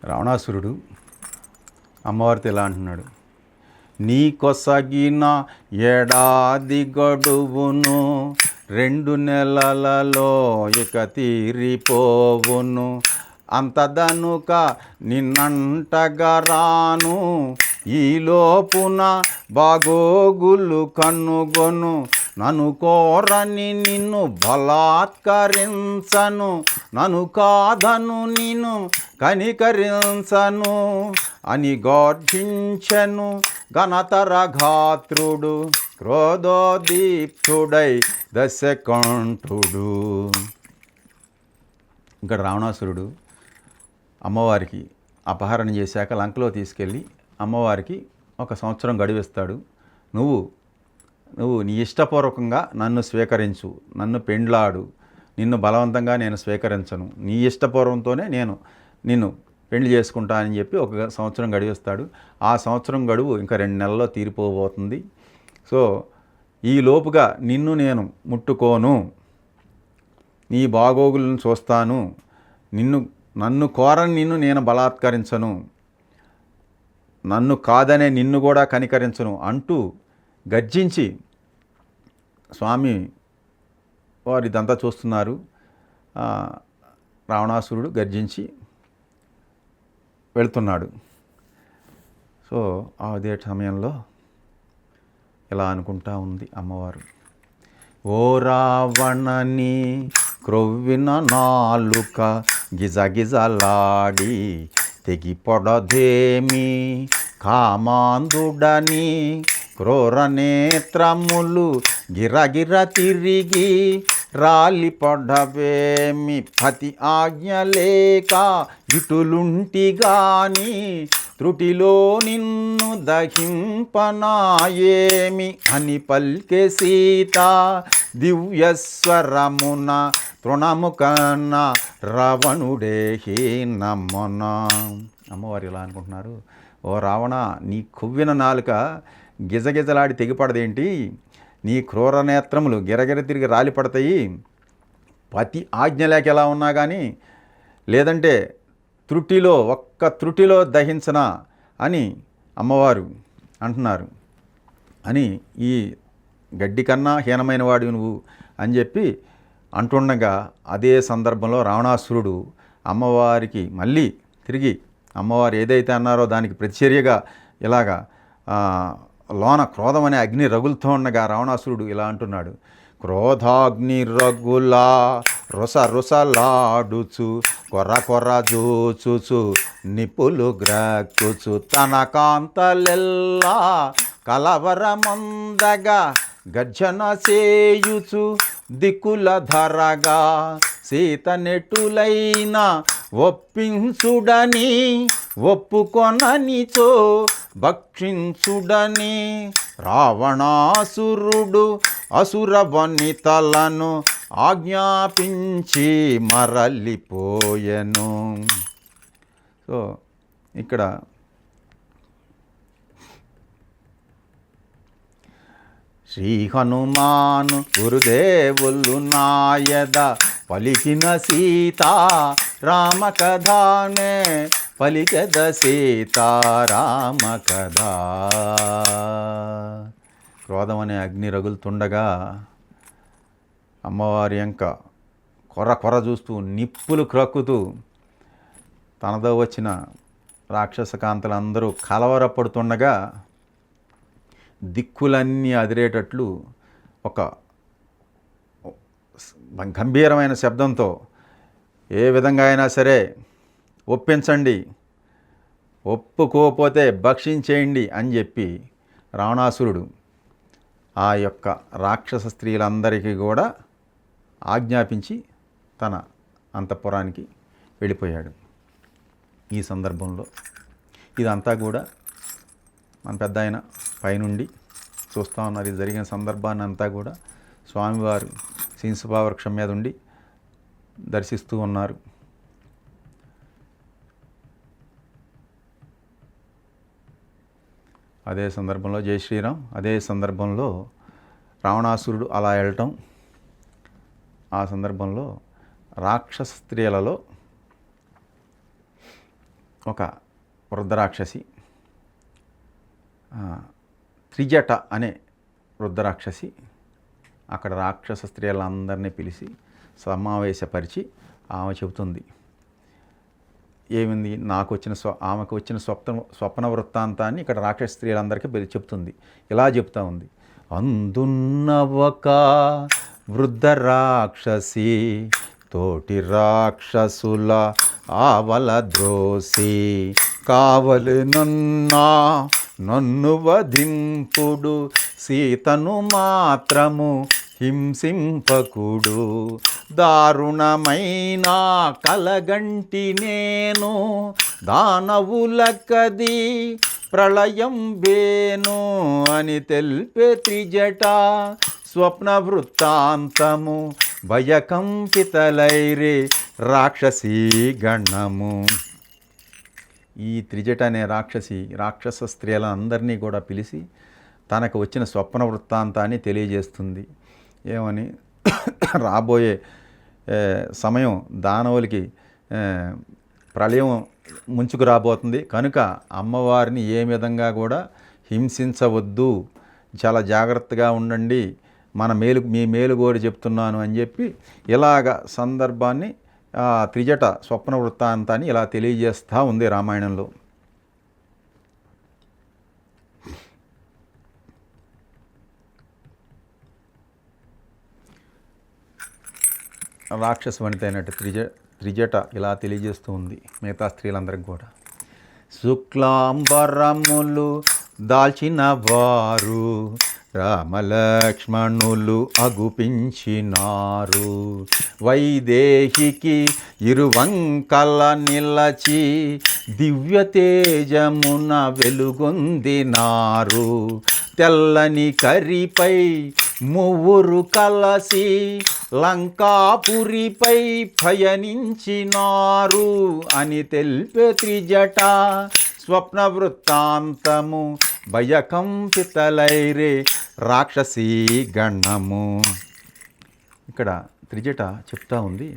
రావణాసురుడు అమ్మవారితో ఇలా అంటున్నాడు, నీ కొసగిన ఏడాది గడువును 2 నెలలలో ఇక తీరిపోవును, అంతదనుక నిన్నంటగరాను, ఈలోపున బాగోగులు కనుగొను, నన్ను కోరని నిన్ను బలాత్కరించను, నన్ను కాదను నిన్ను కనికరించను అని గర్జించెను ఘనతరఘాత్రుడు, క్రోధోదీప్తుడై దశకంఠుడు. ఇక్కడ రావణాసురుడు అమ్మవారికి అపహరణ చేశాక లంకలో తీసుకెళ్ళి అమ్మవారికి 1 సంవత్సరం గడువిస్తాడు. నువ్వు నీ ఇష్టపూర్వకంగా నన్ను స్వీకరించు, నన్ను పెండ్లాడు, నిన్ను బలవంతంగా నేను స్వీకరించను, నీ ఇష్టపూర్వంతోనే నేను నిన్ను పెళ్లి చేసుకుంటానని చెప్పి 1 సంవత్సరం గడివిస్తాడు. ఆ సంవత్సరం గడువు ఇంకా 2 నెలల్లో తీరిపోబోతుంది. సో ఈ లోపుగా నిన్ను నేను ముట్టుకోను, నీ బాగోగులను చూస్తాను, నన్ను కోరని నిన్ను నేను బలాత్కరించను, నన్ను కాదనే నిన్ను కూడా కనికరించను అంటూ గర్జించి, స్వామి వారు ఇదంతా చూస్తున్నారు, రావణాసురుడు గర్జించి వెళ్తున్నాడు. సో అదే సమయంలో ఇలా అనుకుంటా ఉంది అమ్మవారు, ఓ రావణని క్రొవ్విన నాలుక గిజగిజలాడి తెగి పొడదేమి, కామాంధుడని క్రూర నేత్రములు గిరగిర తిరిగి రాలి పడవేమి, పతి ఆజ్ఞ లేక ఇటులుంటిగాని త్రుటిలో నిన్ను దహింపనాయేమి అని పల్కె సీత దివ్యస్వరమున తృణము కన్న రావణుడే హీనమున. అమ్మవారు ఇలా అనుకుంటున్నారు, ఓ రావణ, నీ కొవ్విన నాలుక గిజగిజలాడి తెగిపడదేంటి, నీ క్రూర నేత్రములు గిరగిర తిరిగి రాలిపడతాయి, పతి ఆజ్ఞ లేక ఎలా ఉన్నా కానీ, లేదంటే ఒక్క త్రుటిలో దహించనా అని అమ్మవారు అంటున్నారు అని, ఈ గడ్డి కన్నా హీనమైన వాడు నువ్వు అని చెప్పి అంటుండగా, అదే సందర్భంలో రావణాసురుడు అమ్మవారికి మళ్ళీ తిరిగి అమ్మవారు ఏదైతే అన్నారో దానికి ప్రతిచర్యగా ఇలాగా లోన క్రోధం అనే అగ్ని రగులుతూ ఉండగా రావణాసురుడు ఇలా అంటున్నాడు, క్రోధాగ్ని రగులా రుసరుసలాడుచు కొర్ర జోచుచు నిపులు గ్రక్కుచు తన కాంతలెల్లా కలవరమందగా గర్జన చేయుచు దిక్కుల ధరగా సీత నెట్టులైన ఒప్పించుడని ఒప్పుకొననిచో భక్షించుడని రావణాసురుడు అసుర వనితలను ఆజ్ఞాపించి మరలిపోయెను. సో ఇక్కడ శ్రీ హనుమాను గురుదేవులు నాయద పలికిన సీతా రామ కథానే పలికద సీతారామ కథ. క్రోధం అనే అగ్ని రగులుతుండగా అమ్మవారి యొక్క కొర చూస్తూ నిప్పులు క్రక్కుతూ తనతో వచ్చిన రాక్షస కాంతలందరూ కలవరపడుతుండగా దిక్కులన్నీ అదిరేటట్లు ఒక గంభీరమైన శబ్దంతో, ఏ విధంగా అయినా సరే ఒప్పించండి, ఒప్పుకోకపోతే భక్షించేయండి అని చెప్పి రావణాసురుడు ఆ యొక్క రాక్షస స్త్రీలందరికీ కూడా ఆజ్ఞాపించి తన అంతఃపురానికి వెళ్ళిపోయాడు. ఈ సందర్భంలో ఇదంతా కూడా మన పెద్ద ఆయన పైనుండి చూస్తూ ఉన్నారు. ఇది జరిగిన సందర్భాన్ని అంతా కూడా స్వామివారు సింసుపా వృక్షం మీద ఉండి దర్శిస్తూ ఉన్నారు. అదే సందర్భంలో జై శ్రీరామ్. అదే సందర్భంలో రావణాసురుడు అలా వెళ్ళటం, ఆ సందర్భంలో రాక్షస స్త్రీలలో ఒక వృద్ధరాక్షసి, త్రిజట అనే వృద్ధరాక్షసి అక్కడ రాక్షస స్త్రీలందరినీ పిలిచి సమావేశపరిచి ఆమె చెబుతుంది. ఏమింది, ఆమెకు వచ్చిన స్వప్న వృత్తాంతాన్ని ఇక్కడ రాక్షస స్త్రీలందరికీ చెప్తుంది. ఇలా చెప్తా ఉంది. అందున్న ఒక వృద్ధ రాక్షసి తోటి రాక్షసుల ఆవల ద్రోసి నన్ను వధింపుడు సీతను మాత్రము హింసింపకుడు దారుణమైన కలగంటి నేను దానవులకది ప్రళయం వేను అని తెలిపే త్రిజట స్వప్న వృత్తాంతము భయకంపితలైరే రాక్షసీ గణము. ఈ త్రిజట అనే రాక్షస స్త్రీలందరినీ కూడా పిలిచి తనకు వచ్చిన స్వప్న వృత్తాంతాన్ని తెలియజేస్తుంది. ఏమని, రాబోయే సమయం దానవులకి ప్రళయం ముంచుకు రాబోతుంది కనుక అమ్మవారిని ఏ విధంగా కూడా హింసించవద్దు, చాలా జాగ్రత్తగా ఉండండి, మీ మేలు కోరి చెప్తున్నాను అని చెప్పి ఇలాగ సందర్భాన్ని త్రిజట స్వప్న వృత్తాంతాన్ని ఇలా తెలియజేస్తూ ఉంది రామాయణంలో. రాక్షస వనిత అయినట్టు త్రిజట ఇలా తెలియజేస్తూ ఉంది మిగతా స్త్రీలందరికీ కూడా. శుక్లాంబరములు దాల్చిన వారు రామలక్ష్మణులు అగుపించినారు, వైదేహికి ఇరువంకల నిలచి దివ్య తేజమున వెలుగొందినారు, తెల్లని కరిపై మువ్వురు కలసి లంకాపురిపై పయనించినారు అని తెలిపే త్రిజట స్వప్న వృత్తాంతము భయకంపితలైరే రాక్షసీ గణము. ఇక్కడ త్రిజట చెప్తా ఉంది,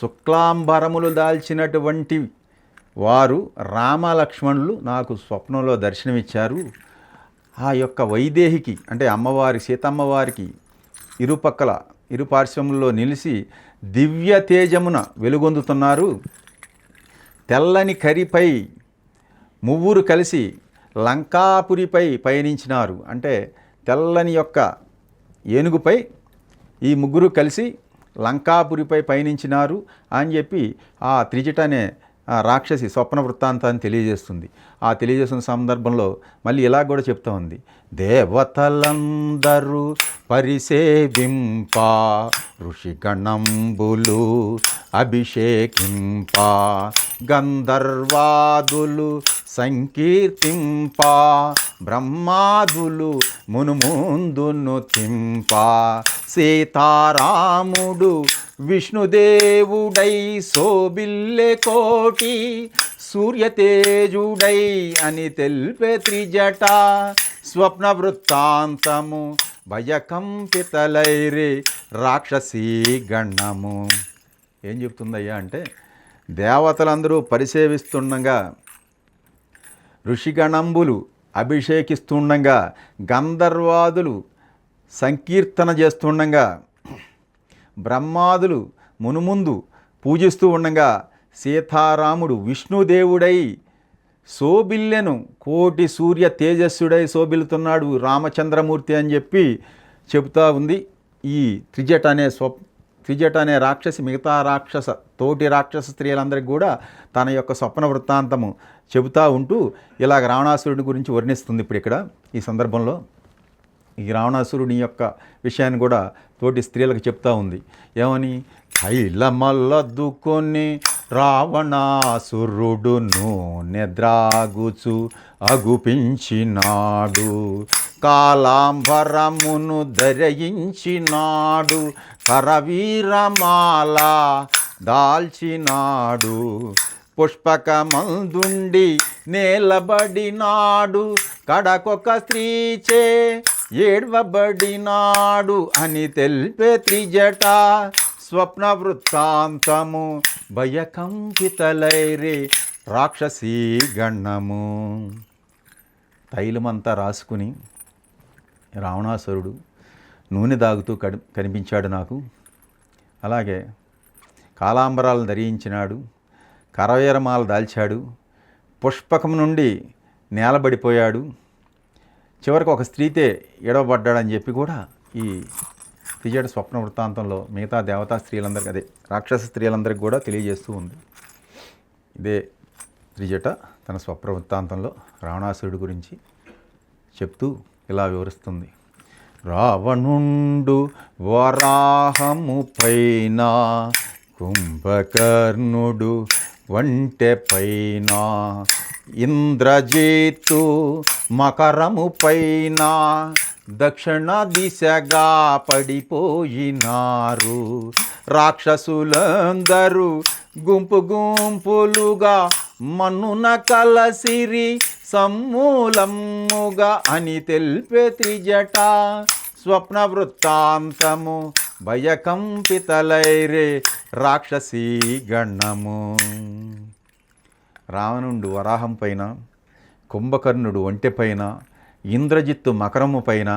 శుక్లాంబరములు దాల్చినటువంటి వారు రామలక్ష్మణులు నాకు స్వప్నంలో దర్శనమిచ్చారు. ఆ యొక్క వైదేహికి అంటే అమ్మవారి సీతమ్మవారికి ఇరుపార్శ్వముల్లో నిలిచి దివ్య తేజమున వెలుగొందుతున్నారు, తెల్లని కరిపై మువ్వురు కలిసి లంకాపురిపై పయనించినారు. అంటే తెల్లని యొక్క ఏనుగుపై ఈ ముగ్గురు కలిసి లంకాపురిపై పయనించినారు అని చెప్పి ఆ త్రిజట అనే రాక్షసి స్వప్న వృత్తాంతాన్ని తెలియజేస్తుంది. ఆ తెలియజేస్తున్న సందర్భంలో మళ్ళీ ఇలా కూడా చెప్తా ఉంది, దేవతలందరూ పరిసేవింప ఋషిగణంబులు అభిషేకింప గంధర్వాదులు సంకీర్తింప బ్రహ్మాదులు మునుముందును తింప సీతారాముడు విష్ణుదేవుడై శోభిల్లె కోటి సూర్యతేజుడై అని తెలిపే త్రిజట స్వప్న వృత్తాంతము భయకంపితలైరే రాక్షసీ గణము. ఏం చెప్తుందయ్యా అంటే, దేవతలందరూ పరిసేవిస్తుండగా, ఋషిగణంబులు అభిషేకిస్తుండగా, గంధర్వాదులు సంకీర్తన చేస్తుండగా, బ్రహ్మాదులు మునుముందు పూజిస్తూ ఉండగా, సీతారాముడు విష్ణుదేవుడై శోభిల్లెను కోటి సూర్య తేజస్సుడై శోభిల్లుతున్నాడు రామచంద్రమూర్తి అని చెప్పి చెబుతూ ఉంది. ఈ త్రిజట అనే రాక్షసి మిగతా తోటి రాక్షస స్త్రీలందరికీ కూడా తన యొక్క స్వప్న వృత్తాంతము చెబుతూ ఉంటూ ఇలాగ రావణాసురుడి గురించి వర్ణిస్తుంది. ఇప్పుడు ఇక్కడ ఈ సందర్భంలో ఈ రావణాసురుని యొక్క విషయాన్ని కూడా తోటి స్త్రీలకు చెప్తా ఉంది. ఏమని, తైలమల్లదుకొని రావణాసురుడును నిద్రాగుచు అగుపించినాడు, కాలాంబరమును ధరించినాడు, కరవీరమాల దాల్చినాడు, పుష్పకమందుండి నేలబడినాడు, కడకొక స్త్రీచే ఏడ్వబడినాడు అని తెలిపే త్రిజట స్వప్న వృత్తాంతము భయకంపితలైరే రాక్షసీ గణము. తైలమంతా రాసుకుని రావణాసురుడు నూనె దాగుతూ కనిపించాడు నాకు. అలాగే కాలాంబరాలను ధరించినాడు, కరవేరమాల దాల్చాడు, పుష్పకం నుండి నేలబడిపోయాడు, చివరికి ఒక స్త్రీతే ఎడవబడ్డాడని చెప్పి కూడా ఈ త్రిజట స్వప్న వృత్తాంతంలో మిగతా దేవతా స్త్రీలందరికీ, అదే రాక్షస స్త్రీలందరికీ కూడా తెలియజేస్తూ ఉంది. ఇదే త్రిజట తన స్వప్న వృత్తాంతంలో రావణాసురుడి గురించి చెప్తూ ఇలా వివరిస్తుంది. రావణుండు వరాహము పైన, కుంభకర్ణుడు వంటె పైన, ఇంద్రజిత్తు మకరము పైన దక్షిణ దిశగా పడిపోయినారు. రాక్షసులందరూ గుంపు గుంపులుగా మన్నున కలసిరి సమూలముగా అని తెలిపే త్రిజట స్వప్న వృత్తాంతము. భయకంపితలైరే రాక్షసీ గణము. రావణుడు వరాహం పైన, కుంభకర్ణుడు ఒంటె పైన, ఇంద్రజిత్తు మకరము పైన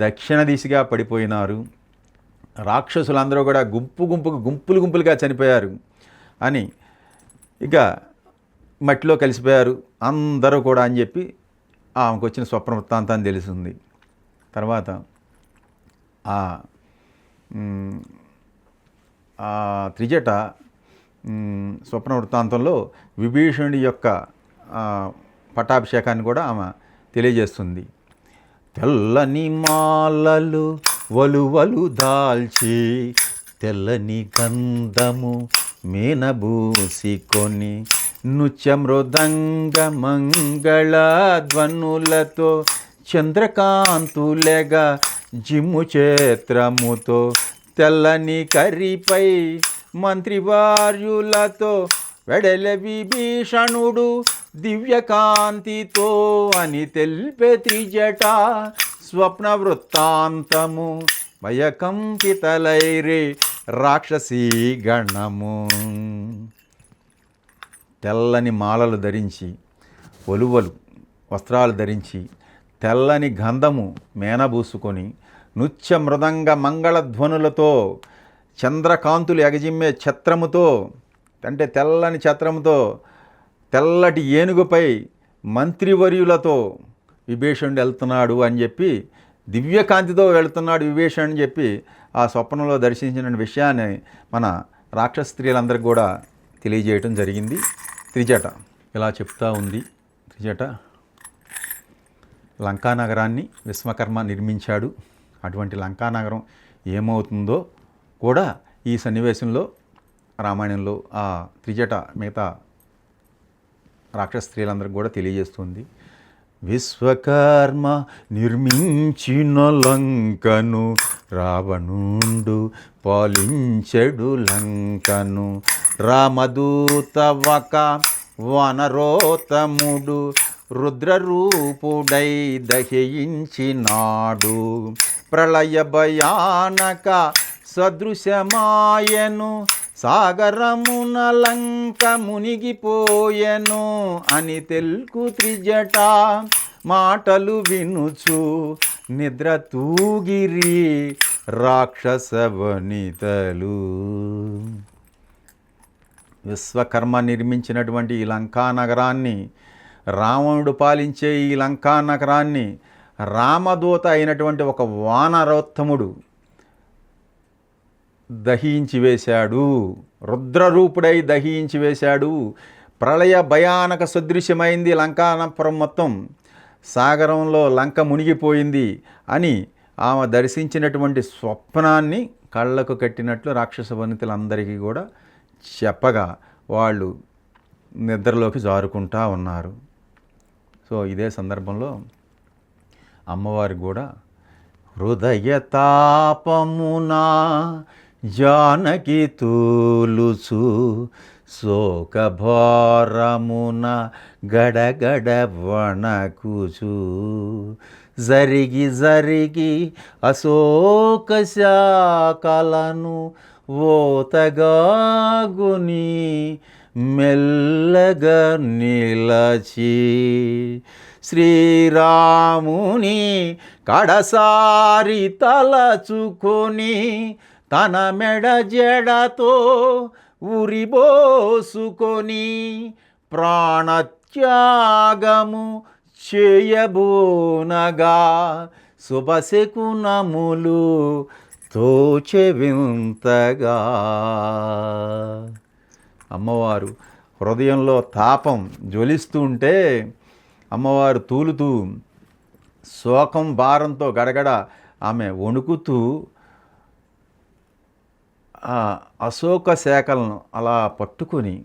దక్షిణ దిశగా పడిపోయినారు. రాక్షసులందరూ కూడా గుంపులు గుంపులుగా చనిపోయారు అని, ఇక మట్టిలో కలిసిపోయారు అందరూ కూడా అని చెప్పి ఆమెకు వచ్చిన స్వప్న వృత్తాంతాన్ని తెలుస్తుంది. తర్వాత త్రిజట స్వప్న వృత్తాంతంలో విభీషణుడి యొక్క పట్టాభిషేకాన్ని కూడా ఆమె తెలియజేస్తుంది. తెల్లని మాలలు వలువలు దాల్చి, తెల్లని గంధము మేనబూసికొని, నృత్య మృదంగ మంగళ ధ్వనులతో, చంద్రకాంతులెగా జిమ్ము చేత్రముతో, తెల్లని కరిపై మంత్రివార్యులతో వెడల విభీషణుడు దివ్యకాంతితో అని తెలిపే త్రిజట స్వప్న వృత్తాంతము. భయకంపితలైరే రాక్షసీ గణము. తెల్లని మాలలు ధరించి, ఒలువలు వస్త్రాలు ధరించి, తెల్లని గంధము మేనబూసుకొని, నృత్య మృదంగ మంగళధ్వనులతో, చంద్రకాంతులు ఎగజిమ్మే ఛత్రముతో, అంటే తెల్లని ఛత్రముతో, తెల్లటి ఏనుగుపై మంత్రివర్యులతో విభీషణుడు వెళ్తున్నాడు అని చెప్పి, దివ్యకాంతితో వెళుతున్నాడు విభీషణుడు అని చెప్పి ఆ స్వప్నంలో దర్శించిన విషయాన్ని మన రాక్షస స్త్రీలందరికీ కూడా తెలియజేయటం జరిగింది. త్రిజట ఇలా చెప్తా ఉంది. త్రిజట లంకానగరాన్ని విశ్వకర్మ నిర్మించాడు. అటువంటి లంకానగరం ఏమవుతుందో కూడా ఈ సన్నివేశంలో రామాయణంలో ఆ త్రిజట మిగతా రాక్షస స్త్రీలందరికీ కూడా తెలియజేస్తుంది. విశ్వకర్మ నిర్మించిన లంకను, రావణుండు పాలించెడు లంకను, రామదూత ఒక వనరోత్తముడు రుద్రరూపుడై దహించినాడు. ప్రళయ భయానక సదృశమాయను, సాగరమున లంక మునిగిపోయెను అని తెల్కు త్రిజట మాటలు వినుచు నిద్ర తూగిరి రాక్షస వనితలు. విశ్వకర్మ నిర్మించినటువంటి ఈ లంకానగరాన్ని, రావణుడు పాలించే ఈ లంకానగరాన్ని రామదూత అయినటువంటి ఒక వానరోత్తముడు దహించి వేశాడు. రుద్రరూపుడై దహించి వేశాడు. ప్రళయ భయానక సదృశ్యమైంది లంకానపురం మొత్తం, సాగరంలో లంక మునిగిపోయింది అని ఆమె దర్శించినటువంటి స్వప్నాన్ని కళ్ళకు కట్టినట్లు రాక్షస వనితలందరికీ కూడా చెప్పగా వాళ్ళు నిద్రలోకి జారుకుంటా ఉన్నారు. సో ఇదే సందర్భంలో అమ్మవారికి కూడా హృదయ తాపమునా జానకి తూలుచు, శోకభారమున గడగడ వణకుచు, జరిగి జరిగి అశోక శాఖలను ఓతగాగుని మెల్లగా నిలచి శ్రీరాముని కడసారి తలచుకొని తన మెడ జడతో ఉరిబోసుకొని ప్రాణత్యాగము చేయబోనగా శుభశకునములు తోచెవింతగా. అమ్మవారు హృదయంలో తాపం జ్వలిస్తూ ఉంటే అమ్మవారు తూలుతూ శోకం భారంతో గడగడ ఆమె వణుకుతూ ఆ అశోక శాఖలను అలా పట్టుకొని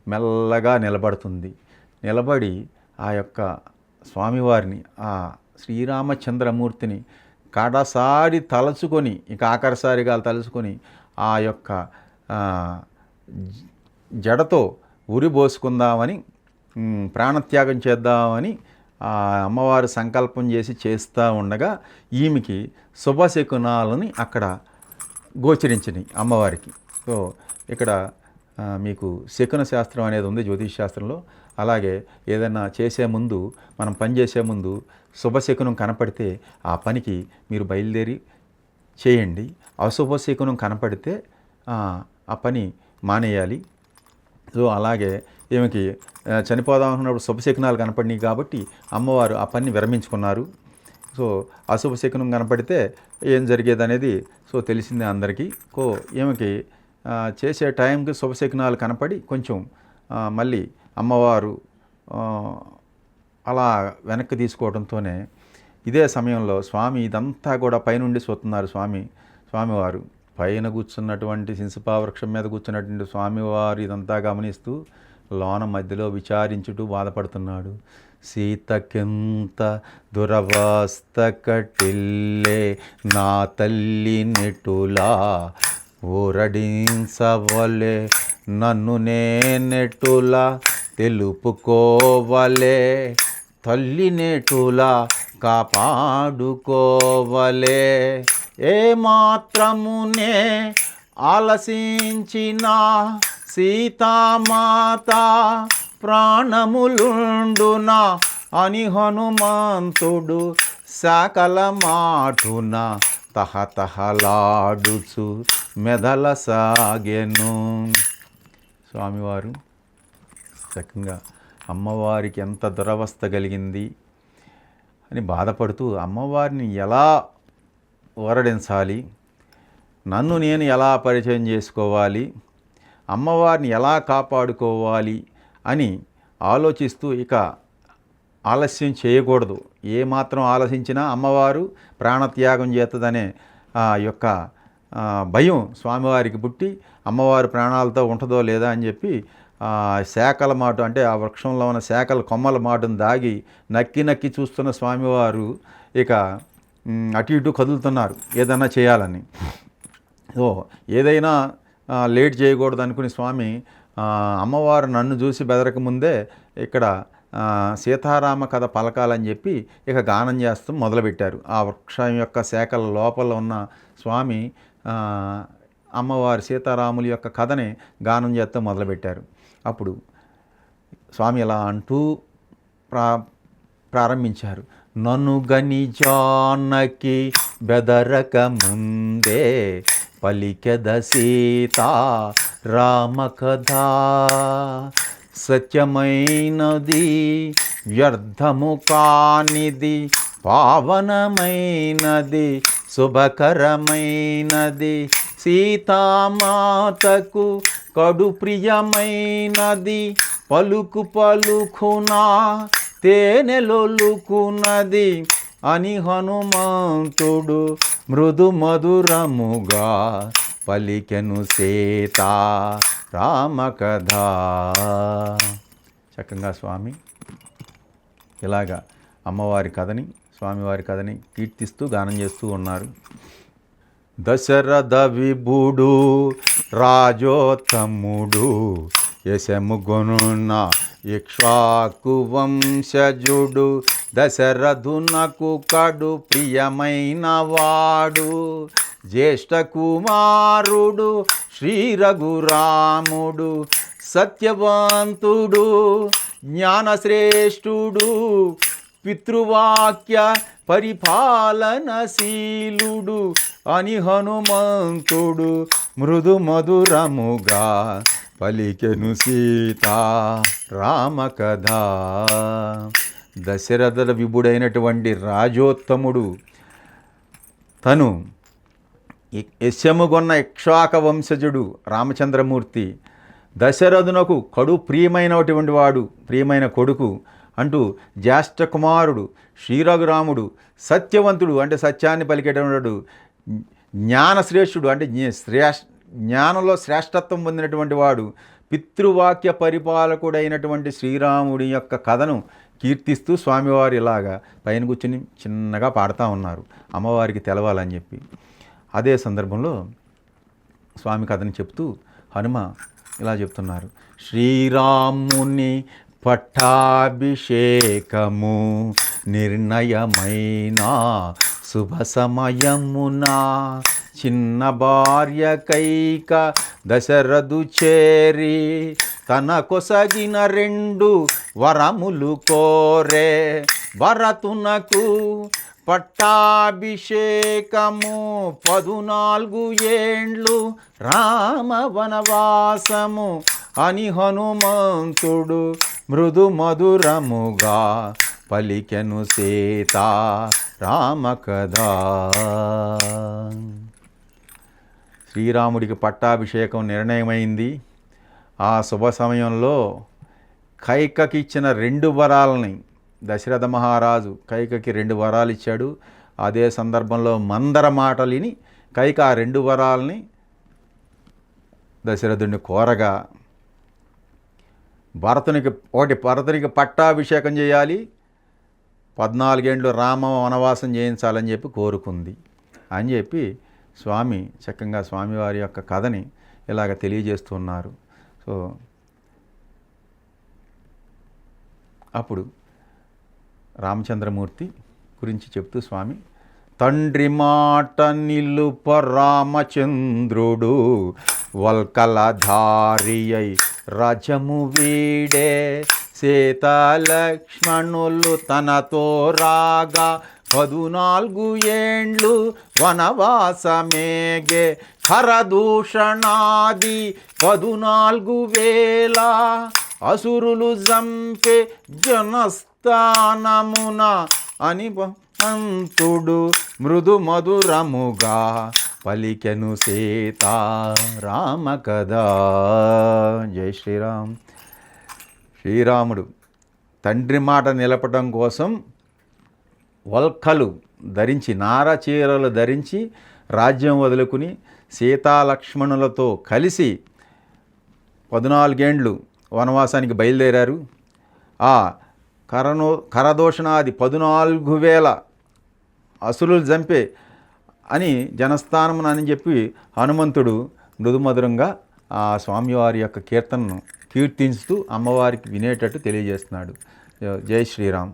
మెల్లగా నిలబడుతుంది. నిలబడి ఆ యొక్క స్వామివారిని, ఆ శ్రీరామచంద్రమూర్తిని కడసారి తలుచుకొని, ఇక ఆఖరిసారిగా తలుచుకొని ఆ యొక్క జడతో ఉరిబోసుకుందామని, ప్రాణత్యాగం చేద్దామని ఆ అమ్మవారు సంకల్పం చేస్తూ ఉండగా ఈమెకి శుభశకునాలని అక్కడ గోచరించినాయి అమ్మవారికి. సో ఇక్కడ మీకు శకున శాస్త్రం అనేది ఉంది జ్యోతిష్ శాస్త్రంలో. అలాగే ఏదైనా చేసే ముందు, మనం పని చేసే ముందు శుభశకునం కనపడితే ఆ పనికి మీరు బయలుదేరి చేయండి. అశుభశకునం కనపడితే ఆ పని మానేయాలి. సో అలాగే ఈమెకి చనిపోదాం అనుకున్నప్పుడు శుభశకునాలు కనపడినాయి కాబట్టి అమ్మవారు ఆ పని విరమించుకున్నారు. సో అశుభశకునం కనపడితే ఏం జరిగేది అనేది సో తెలిసిందే అందరికీ. ఈమెకి చేసే టైంకి శుభశకునాలు కనపడి కొంచెం మళ్ళీ అమ్మవారు అలా వెనక్కి తీసుకోవడంతోనే ఇదే సమయంలో స్వామి ఇదంతా కూడా పైనుండి చూస్తున్నారు. స్వామివారు పైన కూర్చున్నటువంటి సింసుపా వృక్షం మీద కూర్చున్నటువంటి స్వామివారు ఇదంతా గమనిస్తూ లోన మధ్యలో విచారించుటూ బాధపడుతున్నాడు. సీతకెంత దురవస్థ కటిల్లే నా తల్లి నెటులా ఊరడించవలే నన్ను నేనెటులా తెలుపుకోవలే తల్లి నెటులా కాపాడుకోవలే ఏ మాత్రమునే ఆలసించిన సీతామాత ప్రాణములుండునా అని హనుమంతుడు సకల మాటున తహతహలాడుచు మెదల సాగెను. స్వామివారు చక్కగా అమ్మవారికి ఎంత దురవస్థ కలిగింది అని బాధపడుతూ అమ్మవారిని ఎలా ఊరడించాలి, నన్ను నేను ఎలా పరిచయం చేసుకోవాలి, అమ్మవారిని ఎలా కాపాడుకోవాలి అని ఆలోచిస్తూ ఇక ఆలస్యం చేయకూడదు. ఏమాత్రం ఆలోచించినా అమ్మవారు ప్రాణత్యాగం చేస్తుందనే యొక్క భయం స్వామివారికి పుట్టి అమ్మవారు ప్రాణాలతో ఉంటుందో లేదా అని చెప్పి శాఖల మాటు, అంటే ఆ వృక్షంలో ఉన్న శాఖల కొమ్మల మాటును దాగి నక్కి నక్కి చూస్తున్న స్వామివారు ఇక అటు ఇటు కదులుతున్నారు ఏదైనా చేయాలని. సో ఏదైనా లేట్ చేయకూడదు అనుకుని స్వామి అమ్మవారు నన్ను చూసి బెదరకముందే ఇక్కడ సీతారామ కథ పలకాలని చెప్పి ఇక గానం చేస్తూ మొదలుపెట్టారు. ఆ వృక్షం యొక్క శాఖల లోపల ఉన్న స్వామి అమ్మవారి సీతారాముల యొక్క కథని గానం చేస్తూ మొదలుపెట్టారు. అప్పుడు స్వామి ఇలా అంటూ ప్రారంభించారు. నన్ను గని జానకి బెదరక ముందే పలికెద సీత రామ కథ సత్యమైనది వ్యర్థము కానిది పావనమైనది శుభకరమైనది సీతామాతకు కడు ప్రియమైనది పలుకు పలుకునా తేనెలొలుకున్నది అని హనుమంతుడు మృదు మధురముగా పలికెను సీత రామ కథ. చక్కగా స్వామి ఇలాగా అమ్మవారి కథని, స్వామివారి కథని కీర్తిస్తూ గానం చేస్తూ ఉన్నారు. దశరథ విభుడు రాజోత్తముడు యశముగొనున్న ఇక్ష్వాకు వంశజుడు దశరథునకు కడు ప్రియమైన వాడు జ్యేష్ఠ కుమారుడు శ్రీ రఘురాముడు సత్యవంతుడు జ్ఞానశ్రేష్ఠుడు పితృవాక్య పరిపాలనశీలుడు అని హనుమంతుడు మృదు మధురముగా పలికెను సీత రామ కథ. దశరథుల విభుడైనటువంటి రాజోత్తముడు తను యశముగొన్న ఇక్ష్వాక వంశజుడు రామచంద్రమూర్తి దశరథునకు కడు ప్రియమైనటువంటి వాడు, ప్రియమైన కొడుకు అంటూ జ్యేష్ఠ కుమారుడు శ్రీరఘురాముడు సత్యవంతుడు అంటే సత్యాన్ని పలికేటవాడు, జ్ఞానశ్రేష్ఠుడు అంటే జ్ఞానంలో శ్రేష్టత్వం పొందినటువంటి వాడు, పితృవాక్య పరిపాలకుడైనటువంటి శ్రీరాముడి యొక్క కథను కీర్తిస్తూ స్వామివారు ఇలాగా పైన కూర్చుని చిన్నగా పాడుతూ ఉన్నారు అమ్మవారికి తెలవాలని చెప్పి. అదే సందర్భంలో స్వామి కథని చెప్తూ హనుమ ఇలా చెప్తున్నారు. శ్రీరాముని పట్టాభిషేకము నిర్ణయమైన శుభ సమయమున చిన్న భార్య కైక దశరథు చేరి తన కొసగిన 2 వరములు కోరే. భరతునకు పట్టాభిషేకము 14 ఏండ్లు రామ వనవాసము అని హనుమంతుడు మృదు మధురముగా పలికెను సీత రామ కథ. శ్రీరాముడికి పట్టాభిషేకం నిర్ణయమైంది. ఆ శుభ సమయంలో కైకకి ఇచ్చిన 2 వరాలని దశరథ మహారాజు కైకకి 2 వరాలు ఇచ్చాడు. అదే సందర్భంలో మందర మాటలిని కైక ఆ 2 వరాలని దశరథుడిని కోరగా భరతునికి పట్టాభిషేకం చేయాలి, 14 ఏండ్లు రామ వనవాసం చేయించాలని చెప్పి కోరుకుంది అని చెప్పి స్వామి చక్కగా స్వామివారి యొక్క కథని ఇలాగ తెలియజేస్తున్నారు. సో అప్పుడు రామచంద్రమూర్తి గురించి చెప్తూ స్వామి, తండ్రి మాట నిలుప రామచంద్రుడు వల్కలధారి అయి రజము వీడే. సీతాలక్ష్మణులు తనతో రాగా 14 ఏండ్లు వనవాసమేగే. ఖరదూషణాది 14,000 అసురులు జంపే జనస్థానమున అని అంతుడు మృదు మధురముగా పలికెను సీత రామ కథ. జై శ్రీరామ్. శ్రీరాముడు తండ్రి మాట నిలపడం కోసం వల్కలు ధరించి నారచీరలు ధరించి రాజ్యం వదులుకుని సీతాలక్ష్మణులతో కలిసి 14 ఏండ్లు వనవాసానికి బయలుదేరారు. ఆ కరదూషణాది 14,000 అసురులు చంపే అని జనస్థానమున అని చెప్పి హనుమంతుడు మృదుమధురంగా ఆ స్వామివారి యొక్క కీర్తనను కీర్తించుతూ అమ్మవారికి వినేటట్టు తెలియజేస్తున్నాడు. జై శ్రీరామ్.